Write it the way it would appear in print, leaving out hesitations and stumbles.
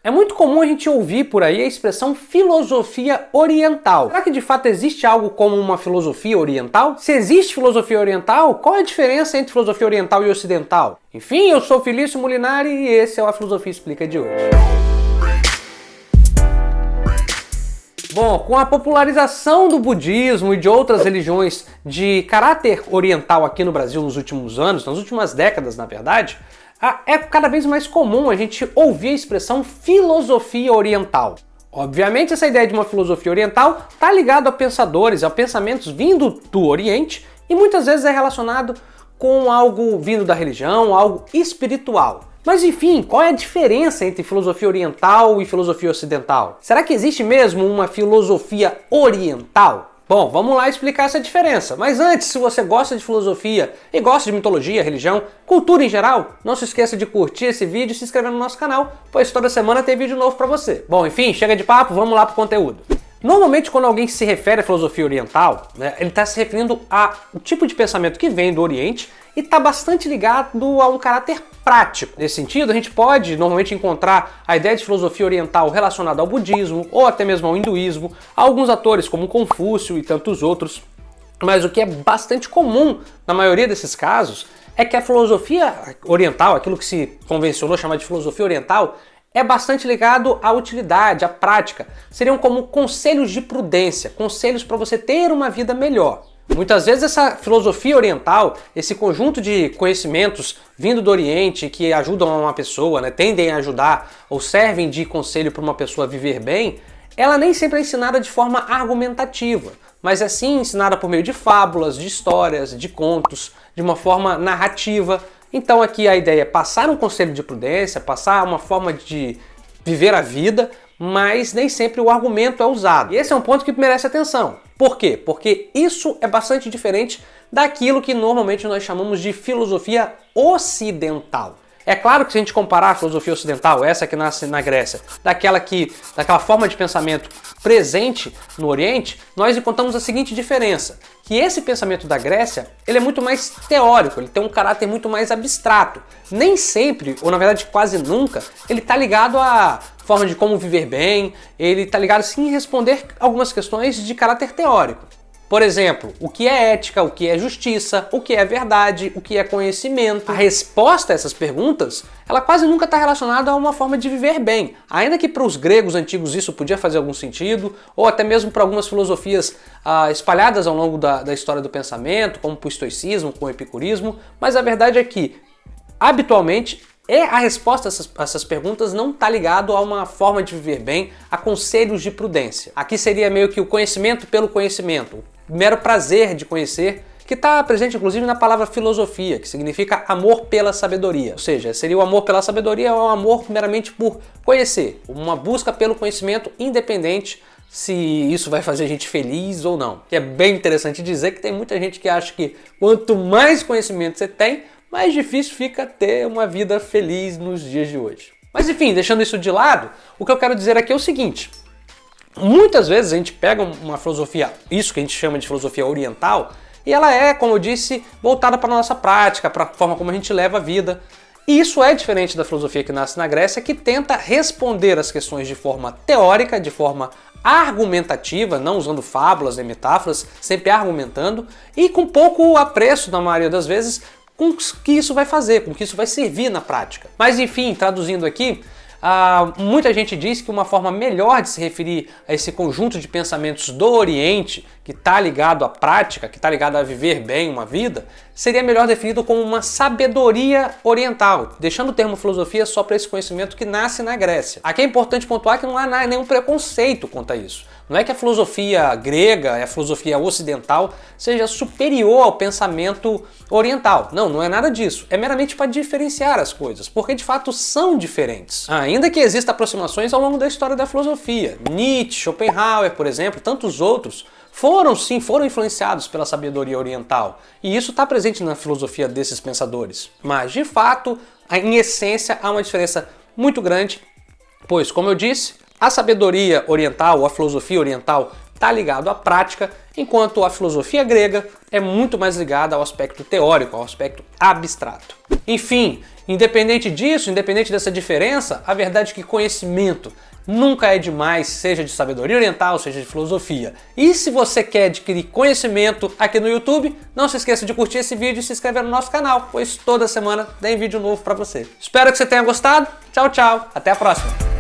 É muito comum a gente ouvir por aí a expressão filosofia oriental. Será que de fato existe algo como uma filosofia oriental? Se existe filosofia oriental, qual é a diferença entre filosofia oriental e ocidental? Enfim, eu sou Felício Molinari e esse é o A Filosofia Explica de hoje. Bom, com a popularização do budismo e de outras religiões de caráter oriental aqui no Brasil nos últimos anos, nas últimas décadas, na verdade, é cada vez mais comum a gente ouvir a expressão filosofia oriental. Obviamente, essa ideia de uma filosofia oriental está ligada a pensadores, a pensamentos vindo do Oriente e muitas vezes é relacionado com algo vindo da religião, algo espiritual. Mas enfim, qual é a diferença entre filosofia oriental e filosofia ocidental? Será que existe mesmo uma filosofia oriental? Bom, vamos lá explicar essa diferença. Mas antes, se você gosta de filosofia e gosta de mitologia, religião, cultura em geral, não se esqueça de curtir esse vídeo e se inscrever no nosso canal, pois toda semana tem vídeo novo pra você. Bom, enfim, chega de papo, vamos lá pro conteúdo. Normalmente, quando alguém se refere à filosofia oriental, ele está se referindo ao tipo de pensamento que vem do Oriente e está bastante ligado a um caráter prático. Nesse sentido, a gente pode normalmente encontrar a ideia de filosofia oriental relacionada ao budismo ou até mesmo ao hinduísmo, a alguns autores como Confúcio e tantos outros. Mas o que é bastante comum na maioria desses casos é que a filosofia oriental, aquilo que se convencionou chamar de filosofia oriental, é bastante ligado à utilidade, à prática. Seriam como conselhos de prudência, conselhos para você ter uma vida melhor. Muitas vezes essa filosofia oriental, esse conjunto de conhecimentos vindo do Oriente que ajudam uma pessoa, tendem a ajudar ou servem de conselho para uma pessoa viver bem, ela nem sempre é ensinada de forma argumentativa, mas é sim ensinada por meio de fábulas, de histórias, de contos, de uma forma narrativa. Então aqui a ideia é passar um conselho de prudência, passar uma forma de viver a vida, mas nem sempre o argumento é usado. E esse é um ponto que merece atenção. Por quê? Porque isso é bastante diferente daquilo que normalmente nós chamamos de filosofia ocidental. É claro que se a gente comparar a filosofia ocidental, essa que nasce na Grécia, daquela forma de pensamento presente no Oriente, nós encontramos a seguinte diferença, que esse pensamento da Grécia, ele é muito mais teórico, ele tem um caráter muito mais abstrato. Nem sempre, ou na verdade quase nunca, ele está ligado à forma de como viver bem, ele está ligado sim em responder algumas questões de caráter teórico. Por exemplo, o que é ética, o que é justiça, o que é verdade, o que é conhecimento. A resposta a essas perguntas, ela quase nunca está relacionada a uma forma de viver bem. Ainda que para os gregos antigos isso podia fazer algum sentido, ou até mesmo para algumas filosofias espalhadas ao longo da história do pensamento, como para o estoicismo, com o epicurismo, mas a verdade é que, habitualmente, a resposta a essas perguntas não está ligado a uma forma de viver bem, a conselhos de prudência. Aqui seria meio que o conhecimento pelo conhecimento, o mero prazer de conhecer, que está presente inclusive na palavra filosofia, que significa amor pela sabedoria. Ou seja, seria o amor pela sabedoria ou o amor meramente por conhecer, uma busca pelo conhecimento independente se isso vai fazer a gente feliz ou não. E é bem interessante dizer que tem muita gente que acha que quanto mais conhecimento você tem, mais difícil fica ter uma vida feliz nos dias de hoje. Mas enfim, deixando isso de lado, o que eu quero dizer aqui é o seguinte. Muitas vezes a gente pega uma filosofia, isso que a gente chama de filosofia oriental, e ela é, como eu disse, voltada para a nossa prática, para a forma como a gente leva a vida. E isso é diferente da filosofia que nasce na Grécia, que tenta responder as questões de forma teórica, de forma argumentativa, não usando fábulas nem metáforas, sempre argumentando, e com pouco apreço, na maioria das vezes, com o que isso vai fazer, com o que isso vai servir na prática. Mas enfim, traduzindo aqui, muita gente diz que uma forma melhor de se referir a esse conjunto de pensamentos do Oriente, que está ligado à prática, que está ligado a viver bem uma vida, seria melhor definido como uma sabedoria oriental, deixando o termo filosofia só para esse conhecimento que nasce na Grécia. Aqui é importante pontuar que não há nenhum preconceito quanto a isso. Não é que a filosofia grega, a filosofia ocidental, seja superior ao pensamento oriental. Não, não é nada disso. É meramente para diferenciar as coisas, porque de fato são diferentes. Ainda que existam aproximações ao longo da história da filosofia. Nietzsche, Schopenhauer, por exemplo, tantos outros, foram influenciados pela sabedoria oriental. E isso está presente na filosofia desses pensadores. Mas, de fato, em essência, há uma diferença muito grande, pois, como eu disse, a sabedoria oriental, ou a filosofia oriental está ligado à prática, enquanto a filosofia grega é muito mais ligada ao aspecto teórico, ao aspecto abstrato. Enfim, independente disso, independente dessa diferença, a verdade é que conhecimento nunca é demais, seja de sabedoria oriental, seja de filosofia. E se você quer adquirir conhecimento aqui no YouTube, não se esqueça de curtir esse vídeo e se inscrever no nosso canal, pois toda semana tem vídeo novo para você. Espero que você tenha gostado. Tchau, tchau. Até a próxima.